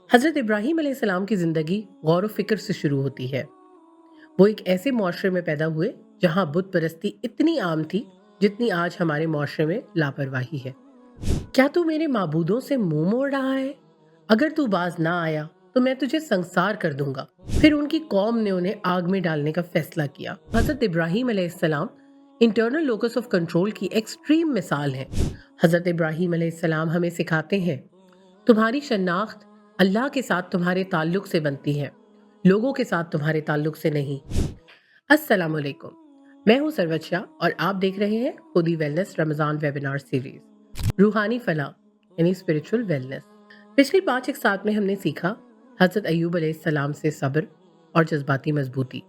हज़रत इब्राहीम अलैहिस्सलाम की ज़िंदगी गौर व फिक्र से शुरू होती है। वो एक ऐसे मुआशरे में पैदा हुए जहाँ बुत परस्ती इतनी आम थी जितनी आज हमारे मुआशरे में लापरवाही है। क्या तू मेरे माबूदों से मुंह मोड़ रहा है? अगर तू बाज ना आया तो मैं तुझे संसार कर दूंगा। फिर उनकी कौम ने उन्हें आग में डालने का फैसला किया। हज़रत इब्राहीम अलैहिस्सलाम इंटरनल लोकस ऑफ कंट्रोल की एक्सट्रीम मिसाल है। हज़रत इब्राहीम अलैहिस्सलाम हमें सिखाते हैं, तुम्हारी शनाख्त अल्लाह के साथ तुम्हारे ताल्लुक से बनती है, लोगों के साथ तुम्हारे ताल्लुक से नहीं। अस्सलाम वालेकुम, मैं हूँ सरवत शाह और आप देख रहे हैं खुदी वेलनेस रमज़ान वेबिनार सीरीज रूहानी फलाह यानी स्पिरिचुअल वेलनेस। पिछली 5 एक साथ में हमने सीखा हज़रत अय्यूब अलैहिस्सलाम से सब्र और जज्बाती मजबूती,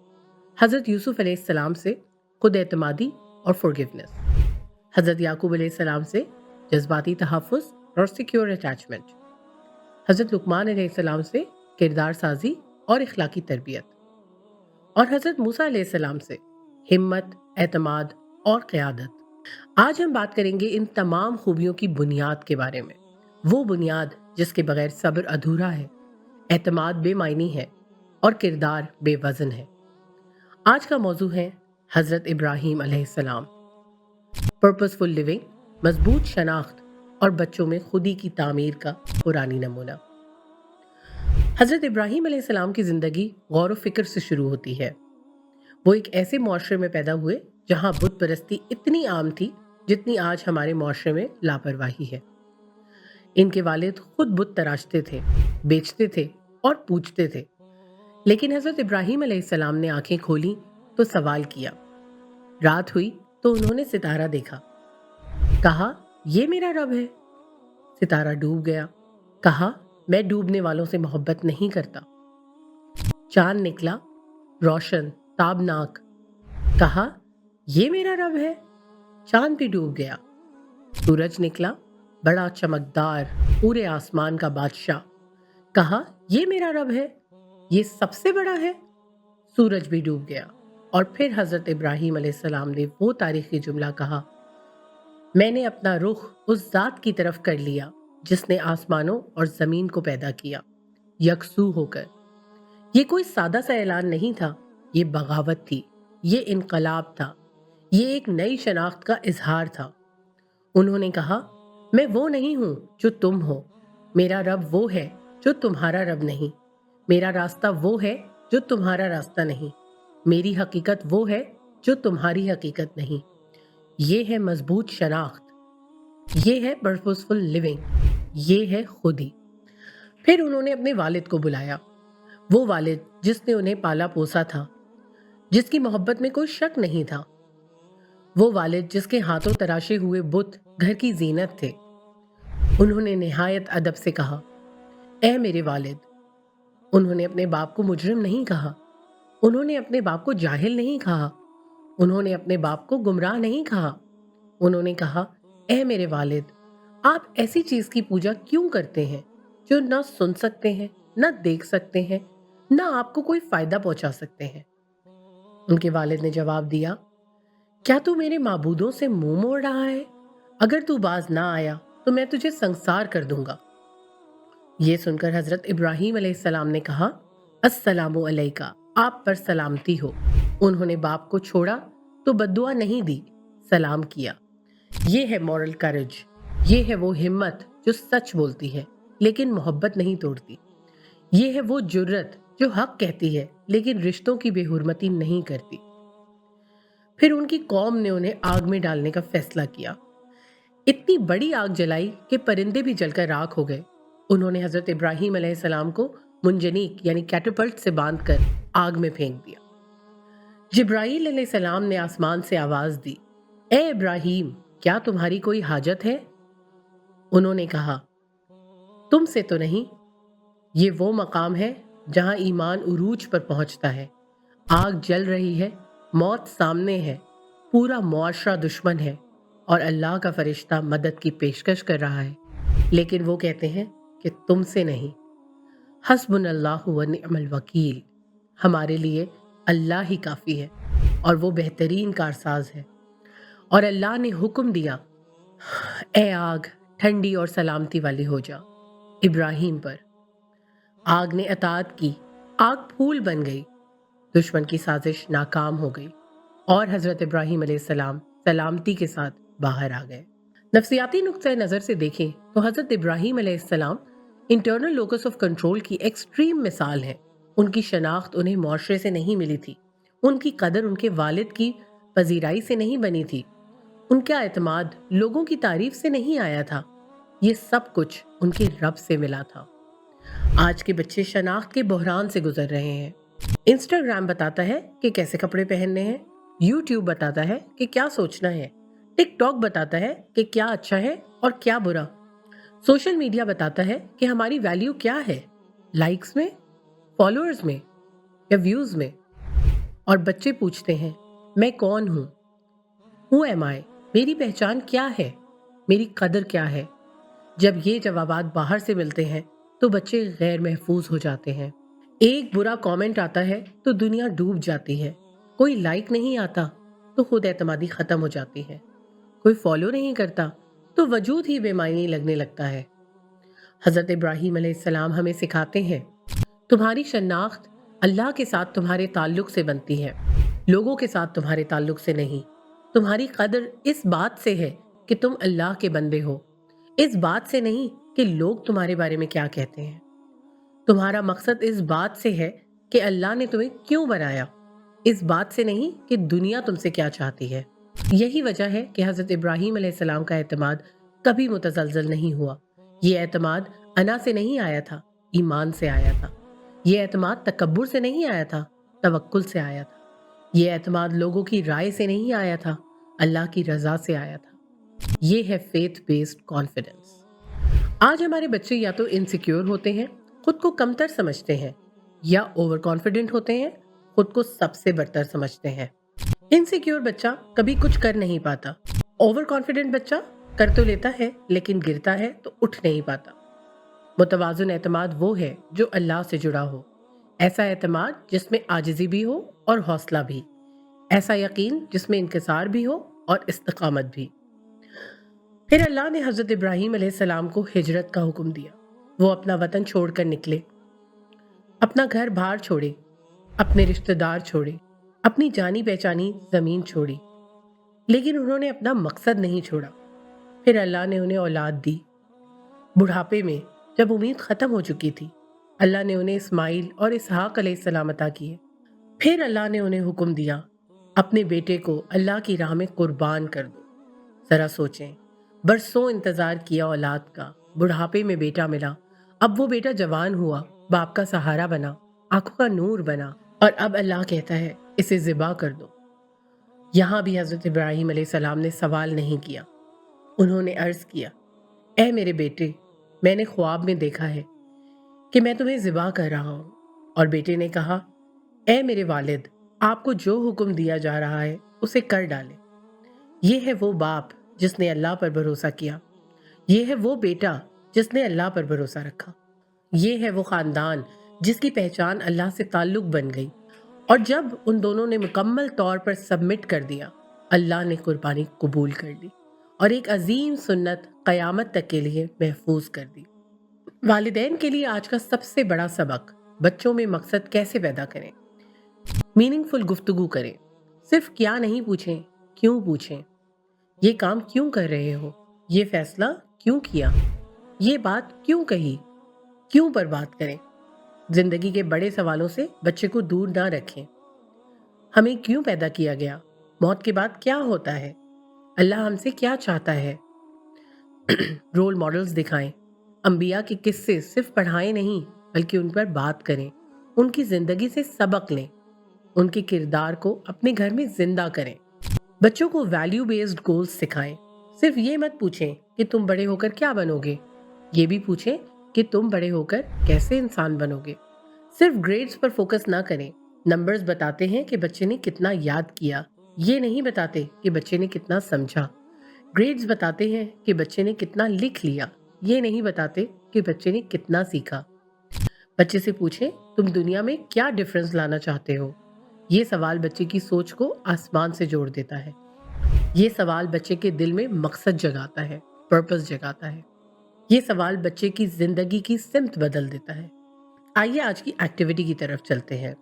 हज़रत यूसुफ अलैहिस्सलाम से खुद एतमादी और फॉरगिवनेस, हज़रत याकूब अलैहिस्सलाम से जज्बाती तहफ़्फ़ुज़ और सिक्योर अटैचमेंट, हज़रत लुकमान अलैहिस्सलाम से किरदार साजी और इखलाकी तरबियत, और हज़रत मूसा अलैहिस्सलाम से हिम्मत, एतमाद और क़यादत। आज हम बात करेंगे इन तमाम खूबियों की बुनियाद के बारे में। वो बुनियाद जिसके बगैर सब्र अधूरा है, एतमाद बेमायनी है और किरदार बेवज़न है। आज का मौजू है हज़रत इब्राहीम अलैहिस्सलाम, पर्पसफुल लिविंग, मजबूत शनाख्त और बच्चों में खुदी की तामीर का पुरानी नमूना। हज़रत इब्राहीम अलैहिस्सलाम की ज़िंदगी गौर व फिक्र से शुरू होती है। वो एक ऐसे मुआशरे में पैदा हुए जहाँ बुत परस्ती इतनी आम थी जितनी आज हमारे मुआशरे में लापरवाही है। इनके वालिद खुद बुत तराशते थे, बेचते थे और पूछते थे। लेकिन हज़रत इब्राहीम अलैहिस्सलाम ने आंखें खोली तो सवाल किया। रात हुई तो उन्होंने सितारा देखा, कहा ये मेरा रब है। सितारा डूब गया, कहा मैं डूबने वालों से मोहब्बत नहीं करता। चांद निकला, रोशन ताबनाक, कहा ये मेरा रब है। चांद भी डूब गया। सूरज निकला, बड़ा चमकदार, पूरे आसमान का बादशाह, कहा ये मेरा रब है, ये सबसे बड़ा है। सूरज भी डूब गया और फिर हज़रत इब्राहीम अलैहिस्सलाम ने वो तारीखी जुमला कहा, मैंने अपना रुख उस ज़ात की तरफ कर लिया जिसने आसमानों और ज़मीन को पैदा किया यकसू होकर। ये कोई सादा सा ऐलान नहीं था, ये बगावत थी, ये इनकलाब था, ये एक नई शनाख्त का इजहार था। उन्होंने कहा, मैं वो नहीं हूँ जो तुम हो, मेरा रब वो है जो तुम्हारा रब नहीं, मेरा रास्ता वो है जो तुम्हारा रास्ता नहीं, मेरी हकीकत वो है जो तुम्हारी हकीकत नहीं। ये है मजबूत शनाख्त, ये है पर्पसफुल लिविंग, ये है खुदी। फिर उन्होंने अपने वालिद को बुलाया, वो वालिद जिसने उन्हें पाला पोसा था, जिसकी मोहब्बत में कोई शक नहीं था, वो वालिद जिसके हाथों तराशे हुए बुत घर की जीनत थे। उन्होंने निहायत अदब से कहा, ऐ मेरे वालिद। उन्होंने अपने बाप को मुजरिम नहीं कहा, उन्होंने अपने बाप को जाहिल नहीं कहा, उन्होंने अपने बाप को गुमराह नहीं कहा। उन्होंने कहा, ऐ मेरे वालिद, आप ऐसी चीज की पूजा क्यों करते हैं जो ना सुन सकते हैं, ना देख सकते हैं, ना आपको कोई फायदा पहुंचा सकते हैं। उनके वालिद ने जवाब दिया, क्या तू मेरे माबूदों से मुंह मोड़ रहा है? अगर तू बाज ना आया तो मैं तुझे संसार कर दूंगा। ये सुनकर हजरत इब्राहीम अलैहिस्सलाम ने कहा, अस्सलामु अलैका, आप पर सलामती हो। उन्होंने बाप को छोड़ा तो बद्दुआ नहीं दी, सलाम किया। ये है मॉरल करेज, ये है वो हिम्मत जो सच बोलती है लेकिन मोहब्बत नहीं तोड़ती। ये है वो जुर्रत जो हक कहती है लेकिन रिश्तों की बेहुरमती नहीं करती। फिर उनकी कौम ने उन्हें आग में डालने का फैसला किया। इतनी बड़ी आग जलाई कि परिंदे भी जलकर राख हो गए। उन्होंने हजरत इब्राहीम अलैहिस्सलाम को मुंजनीक यानी कैटपल्ट से बांधकर आग में फेंक दिया। जिब्राईल अलैहिस्सलाम ने आसमान से आवाज दी, ए इब्राहीम, क्या तुम्हारी कोई हाजत है? उन्होंने कहा, तुमसे तो नहीं, ये वो मकाम है जहां ईमान उरूज पर पहुंचता है। आग जल रही है, मौत सामने है, पूरा मुआशरा दुश्मन है और अल्लाह का फरिश्ता मदद की पेशकश कर रहा है, लेकिन वो कहते हैं कि तुमसे नहीं। हस्बुनल्लाहु व निअमल वकील, हमारे लिए अल्लाह ही काफ़ी है और वो बेहतरीन कारसाज है। और अल्लाह ने हुक्म दिया, ए आग ठंडी और सलामती वाली हो जा इब्राहीम पर। आग ने अताअत की, आग फूल बन गई, दुश्मन की साजिश नाकाम हो गई और हजरत इब्राहीम अलैहिस्सलाम सलामती के साथ बाहर आ गए। नफ्सियाती नुक्ते नज़र से देखें तो हजरत इब्राहीम अलैहिस्सलाम इंटरनल लोकस ऑफ कंट्रोल की एक्सट्रीम मिसाल है। उनकी शनाख्त उन्हें मुआशरे से नहीं मिली थी, उनकी कदर उनके वालिद की पजीराई से नहीं बनी थी, उनका एतमाद लोगों की तारीफ से नहीं आया था, ये सब कुछ उनके रब से मिला था। आज के बच्चे शनाख्त के बहरान से गुजर रहे हैं। इंस्टाग्राम बताता है कि कैसे कपड़े पहनने हैं, यूट्यूब बताता है कि क्या सोचना है, टिकटॉक बताता है कि क्या अच्छा है और क्या बुरा, सोशल मीडिया बताता है कि हमारी वैल्यू क्या है, लाइक्स में, फॉलोअर्स में या व्यूज में। और बच्चे पूछते हैं, मैं कौन हूँ? हु एम आई? मेरी पहचान क्या है? मेरी कदर क्या है? जब ये जवाबात बाहर से मिलते हैं तो बच्चे गैर महफूज हो जाते हैं। एक बुरा कमेंट आता है तो दुनिया डूब जाती है, कोई लाइक नहीं आता तो खुद एतमादी खत्म हो जाती है, कोई फॉलो नहीं करता तो वजूद ही बेमायनी लगने लगता है। हजरत इब्राहीम अलैहिस्सलाम हमें सिखाते हैं, तुम्हारी शनाख्त अल्लाह के साथ तुम्हारे ताल्लुक से बनती है, लोगों के साथ तुम्हारे ताल्लुक से नहीं। तुम्हारी कदर इस बात से है कि तुम अल्लाह के बंदे हो, इस बात से नहीं कि लोग तुम्हारे बारे में क्या कहते हैं। तुम्हारा मकसद इस बात से है कि अल्लाह ने तुम्हें क्यों बनाया, इस बात से नहीं कि दुनिया तुमसे क्या चाहती है। यही वजह है कि हजरत इब्राहीम अलैहिस्सलाम का एतमाद कभी मुतज़लज़ल नहीं हुआ। ये एतमाद अना से नहीं आया था, ईमान से आया था। ये एतमाद तकब्बुर से नहीं आया था, तवक्कुल से आया था। ये एतमाद लोगों की राय से नहीं आया था, अल्लाह की रजा से आया था। ये है फेथ बेस्ड कॉन्फिडेंस। आज हमारे बच्चे या तो इनसिक्योर होते हैं, खुद को कमतर समझते हैं, या ओवर कॉन्फिडेंट होते हैं, खुद को सबसे बरतर समझते हैं। इनसिक्योर बच्चा कभी कुछ कर नहीं पाता, ओवर कॉन्फिडेंट बच्चा कर तो लेता है लेकिन गिरता है तो उठ नहीं पाता। मुतवाज़ुन एतमाद वो है जो अल्लाह से जुड़ा हो, ऐसा एतमाद जिसमें आजिज़ी भी हो और हौसला भी, ऐसा यकीन जिसमें इंकिसार भी हो और इस्तिकामत भी। फिर अल्लाह ने हजरत इब्राहीम अलैहिस्सलाम को हिजरत का हुक्म दिया। वो अपना वतन छोड़कर निकले, अपना घर बार छोड़े, अपने रिश्तेदार छोड़े, अपनी जानी पहचानी जमीन छोड़ी, लेकिन उन्होंने अपना मकसद नहीं छोड़ा। फिर अल्लाह ने उन्हें औलाद दी। बुढ़ापे में जब उम्मीद खत्म हो चुकी थी, अल्लाह ने उन्हें इस्माइल और इसहाक अलैहिस्सलाम अता किए। फिर अल्लाह ने उन्हें हुक्म दिया, अपने बेटे को अल्लाह की राह में कुर्बान कर दो। जरा सोचें, बरसों इंतजार किया औलाद का, बुढ़ापे में बेटा मिला, अब वो बेटा जवान हुआ, बाप का सहारा बना, आंखों का नूर बना, और अब अल्लाह कहता है इसे ज़िबा कर दो। यहाँ भी हजरत इब्राहीम अलैहिस्सलाम ने सवाल नहीं किया, उन्होंने अर्ज किया, ए मेरे बेटे, मैंने ख्वाब में देखा है कि मैं तुम्हें ज़िबा कर रहा हूँ। और बेटे ने कहा, ए मेरे वालिद, आपको जो हुक्म दिया जा रहा है उसे कर डालें। ये है वो बाप जिसने अल्लाह पर भरोसा किया, ये है वो बेटा जिसने अल्लाह पर भरोसा रखा, ये है वो ख़ानदान जिसकी पहचान अल्लाह से ताल्लुक़ बन गई। और जब उन दोनों ने मुकम्मल तौर पर सबमिट कर दिया, अल्लाह ने कुर्बानी कबूल कर ली और एक अजीम सुन्नत क़यामत तक के लिए महफूज कर दी। वालिदैन के लिए आज का सबसे बड़ा सबक, बच्चों में मकसद कैसे पैदा करें। मीनिंगफुल गुफ्तगू करें, सिर्फ क्या नहीं पूछें, क्यों पूछें। ये काम क्यों कर रहे हो, ये फैसला क्यों किया, ये बात क्यों कही, क्यों पर बात करें। जिंदगी के बड़े सवालों से बच्चे को दूर ना रखें। हमें क्यों पैदा किया गया, मौत के बाद क्या होता है, अल्लाह हमसे क्या चाहता है। रोल मॉडल्स दिखाएं, अंबिया के किस्से सिर्फ पढ़ाएं नहीं बल्कि उन पर बात करें, उनकी जिंदगी से सबक लें, उनके किरदार को अपने घर में जिंदा करें। बच्चों को वैल्यू बेस्ड गोल्स सिखाएं। सिर्फ ये मत पूछें कि तुम बड़े होकर क्या बनोगे, ये भी पूछें कि तुम बड़े होकर कैसे इंसान बनोगे। सिर्फ ग्रेड्स पर फोकस ना करें। नंबर्स बताते हैं कि बच्चे ने कितना याद किया, ये नहीं बताते कि बच्चे ने कितना समझा। ग्रेड्स बताते हैं कि बच्चे ने कितना लिख लिया, ये नहीं बताते कि बच्चे ने कितना सीखा। बच्चे से पूछें, तुम दुनिया में क्या डिफरेंस लाना चाहते हो। ये सवाल बच्चे की सोच को आसमान से जोड़ देता है। ये सवाल बच्चे के दिल में मकसद जगाता है, पर्पस जगाता है। ये सवाल बच्चे की जिंदगी की सिमत बदल देता है। आइए आज की एक्टिविटी की तरफ चलते हैं।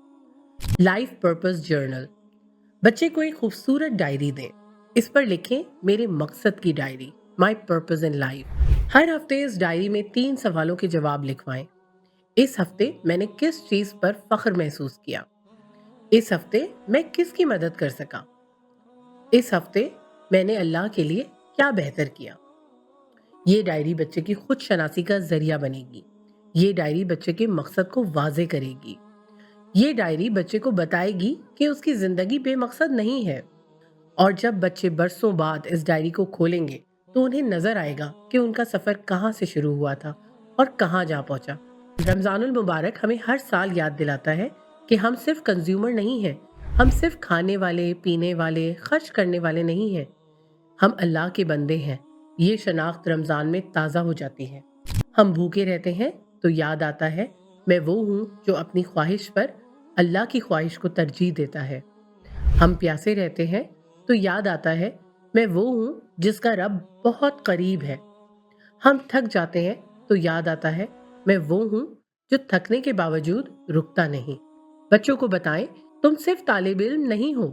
Life purpose journal. बच्चे को एक खूबसूरत डायरी दें। इस पर लिखें मेरे मकसद की diary, my purpose in life. हर हफ्ते इस डायरी में 3 सवालों के जवाब लिखवाएं। इस हफ्ते मैंने किस चीज पर फख्र महसूस किया? इस हफ्ते मैं किसकी मदद कर सका? इस हफ्ते मैंने अल्लाह के लिए क्या बेहतर किया? ये डायरी बच्चे की खुद शनासी का जरिया बनेगी। ये डायरी बच्चे के मकसद को वाजे करेगी। ये डायरी बच्चे को बताएगी कि उसकी जिंदगी बेमकसद नहीं है। और जब बच्चे बरसों बाद इस डायरी को खोलेंगे तो उन्हें नजर आएगा कि उनका सफर कहाँ से शुरू हुआ था और कहाँ जा पहुंचा। रमजानुल मुबारक हमें हर साल याद दिलाता है कि हम सिर्फ कंज्यूमर नहीं हैं, हम सिर्फ खाने वाले, पीने वाले, खर्च करने वाले नहीं हैं, हम अल्लाह के बंदे हैं। ये शनाख्त रमजान में ताज़ा हो जाती है। हम भूखे रहते हैं तो याद आता है मैं वो हूँ जो अपनी ख्वाहिश पर अल्लाह की ख्वाहिश को तरजीह देता है। हम प्यासे रहते हैं तो याद आता है मैं वो हूँ जिसका रब बहुत करीब है। हम थक जाते हैं तो याद आता है मैं वो हूँ जो थकने के बावजूद रुकता नहीं। बच्चों को बताएं तुम सिर्फ तालिब इल्म नहीं हो,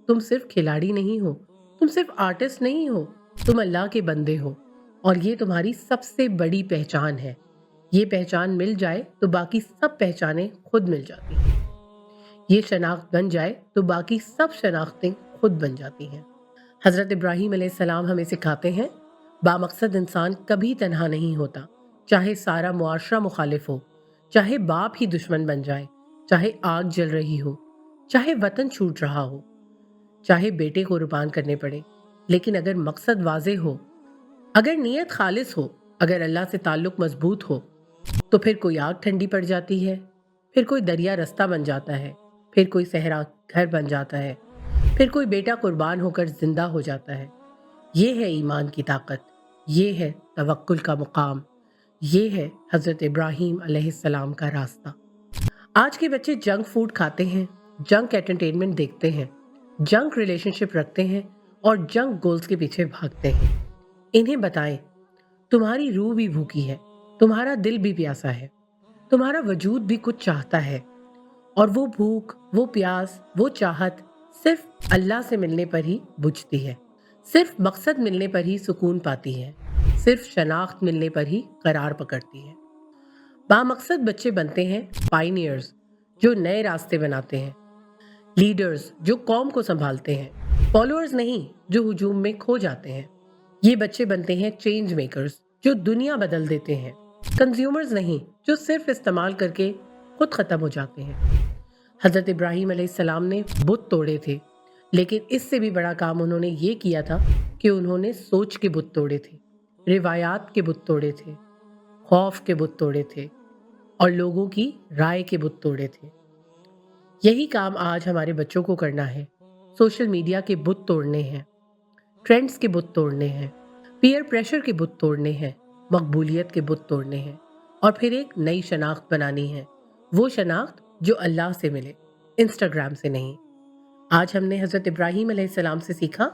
तुम सिर्फ खिलाड़ी नहीं हो, तुम सिर्फ आर्टिस्ट नहीं हो, तुम अल्लाह के बंदे हो और ये तुम्हारी सबसे बड़ी पहचान है। ये पहचान मिल जाए तो बाकी सब पहचानें खुद मिल जाती हैं। ये शनाख्त बन जाए तो बाकी सब शनाख्तें खुद बन जाती हैं। हज़रत इब्राहीम अलैहिस्सलाम हमें सिखाते हैं बामकसद इंसान कभी तन्हा नहीं होता। चाहे सारा मुआशरा मुखालिफ हो, चाहे बाप ही दुश्मन बन जाए, चाहे आग जल रही हो, चाहे वतन छूट रहा हो, चाहे बेटे को कुर्बान करने पड़े, लेकिन अगर मकसद वाज़े हो, अगर नीयत खालिस हो, अगर अल्लाह से ताल्लुक मजबूत हो, तो फिर कोई आग ठंडी पड़ जाती है, फिर कोई दरिया रास्ता बन जाता है, फिर कोई सहरा घर बन जाता है, फिर कोई बेटा कुर्बान होकर जिंदा हो जाता है। ये है ईमान की ताकत, ये है तवक्कुल का मुकाम, ये है हज़रत इब्राहीम अलैहिस्सलाम का रास्ता। आज के बच्चे जंक फूड खाते हैं, जंक एंटरटेनमेंट देखते हैं, जंक रिलेशनशिप रखते हैं और जंक गोल्स के पीछे भागते हैं। इन्हें बताएं तुम्हारी रूह भी भूखी है, तुम्हारा दिल भी प्यासा है, तुम्हारा वजूद भी कुछ चाहता है और वो भूख, वो प्यास, वो चाहत सिर्फ अल्लाह से मिलने पर ही बुझती है, सिर्फ मकसद मिलने पर ही सुकून पाती है, सिर्फ शनाख्त मिलने पर ही करार पकड़ती है। बामकसद बच्चे बनते हैं पायनियर्स जो नए रास्ते बनाते हैं, लीडर्स जो कौम को संभालते हैं, फॉलोअर्स नहीं जो हुजूम में खो जाते हैं। ये बच्चे बनते हैं चेंज मेकर्स जो दुनिया बदल देते हैं, कंज्यूमर्स नहीं जो सिर्फ इस्तेमाल करके खुद खत्म हो जाते हैं। हज़रत इब्राहीम अलैहिस्सलाम ने बुत तोड़े थे, लेकिन इससे भी बड़ा काम उन्होंने ये किया था कि उन्होंने सोच के बुत तोड़े थे, रिवायात के बुत तोड़े थे, खौफ के बुत तोड़े थे और लोगों की राय के बुत तोड़े थे। यही काम आज हमारे बच्चों को करना है। सोशल मीडिया के बुत तोड़ने हैं, ट्रेंड्स के बुत तोड़ने हैं, पीयर प्रेशर के बुत तोड़ने हैं, मकबूलियत के बुत तोड़ने हैं और फिर एक नई शनाख्त बनानी है। वो शनाख्त जो अल्लाह से मिले, इंस्टाग्राम से नहीं। आज हमने हज़रत इब्राहीम अलैहिस्सलाम से सीखा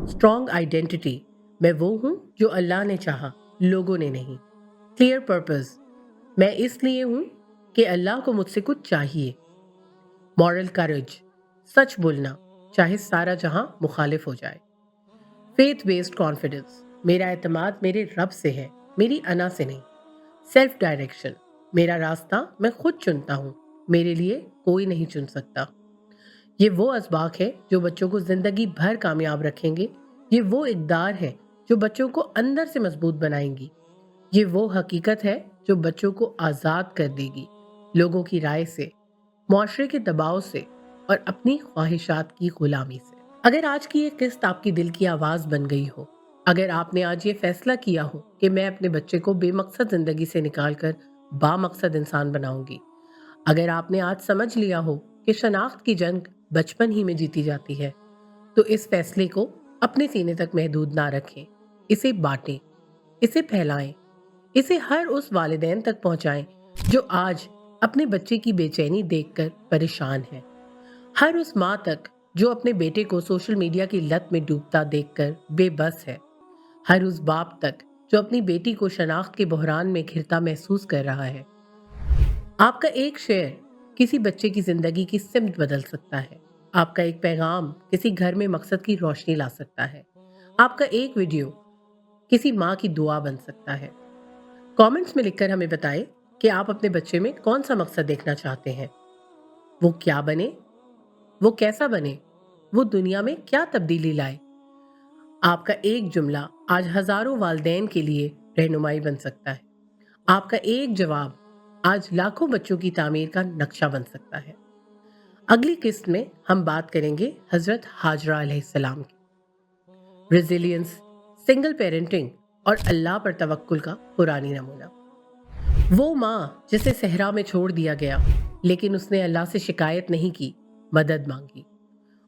स्ट्रॉन्ग आइडेंटिटी, मैं वो हूँ जो अल्लाह ने चाहा, लोगों ने नहीं। क्लियर पर्पस, मैं इसलिए हूँ कि अल्लाह को मुझसे कुछ चाहिए। मॉरल करेज, सच बोलना चाहे सारा जहां मुखालिफ हो जाए। फेथ बेस्ड कॉन्फिडेंस, मेरा एतमाद मेरे रब से है, मेरी अना से नहीं। सेल्फ डायरेक्शन, मेरा रास्ता मैं खुद चुनता हूँ, मेरे लिए कोई नहीं चुन सकता। ये वो असबाक है जो बच्चों को जिंदगी भर कामयाब रखेंगे। ये वो इक़दार है जो बच्चों को अंदर से मजबूत बनाएंगी। ये वो हकीकत है जो बच्चों को आज़ाद कर देगी लोगों की राय से, मुआशरे के दबाव से और अपनी ख्वाहिशात की गुलामी से। अगर आज की ये किस्त आपकी दिल की आवाज़ बन गई हो, अगर आपने आज ये फैसला किया हो कि मैं अपने बच्चे को बेमकसद ज़िंदगी से निकाल कर बामकसद इंसान बनाऊंगी, अगर आपने आज समझ लिया हो कि शनाख्त की जंग बचपन ही में जीती जाती है, तो इस फैसले को अपने सीने तक महदूद ना रखें। इसे बांटें, इसे फैलाएं, इसे हर उस वालिदैन तक पहुंचाएं जो आज अपने बच्चे की बेचैनी देखकर परेशान है, हर उस माँ तक जो अपने बेटे को सोशल मीडिया की लत में डूबता देखकर बेबस है, हर उस बाप तक जो अपनी बेटी को शनाख्त के बहरान में घिरता महसूस कर रहा है। आपका एक शेयर किसी बच्चे की जिंदगी की सिमत बदल सकता है। आपका एक पैगाम किसी घर में मकसद की रोशनी ला सकता है। आपका एक वीडियो किसी माँ की दुआ बन सकता है। कमेंट्स में लिखकर हमें बताएं कि आप अपने बच्चे में कौन सा मकसद देखना चाहते हैं। वो क्या बने, वो कैसा बने, वो दुनिया में क्या तब्दीली लाए। आपका एक जुमला आज हजारों वालदैन के लिए रहनुमाई बन सकता है। आपका एक जवाब आज लाखों बच्चों की तामीर का नक्शा बन सकता है। अगली किस्त में हम बात करेंगे हजरत हाजरा अलैहिस्सलाम की। रेजिलियंस, सिंगल पेरेंटिंग और अल्लाह पर तवक्कुल का पुरानी नमूना। वो माँ जिसे सहरा में छोड़ दिया गया, लेकिन उसने अल्लाह से शिकायत नहीं की, मदद मांगी।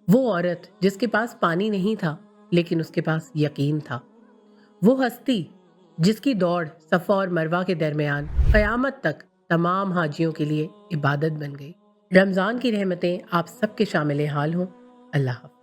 वो औरत जिसके पास पानी नहीं था, लेकिन उसके पास यकीन था। वो हस्ती जिसकी दौड़ सफ़ा और मरवा के दरमियान क़यामत तक तमाम हाजियों के लिए इबादत बन गई। रमज़ान की रहमतें आप सबके शामिल हाल हों। अल्लाह हाफ़िज़।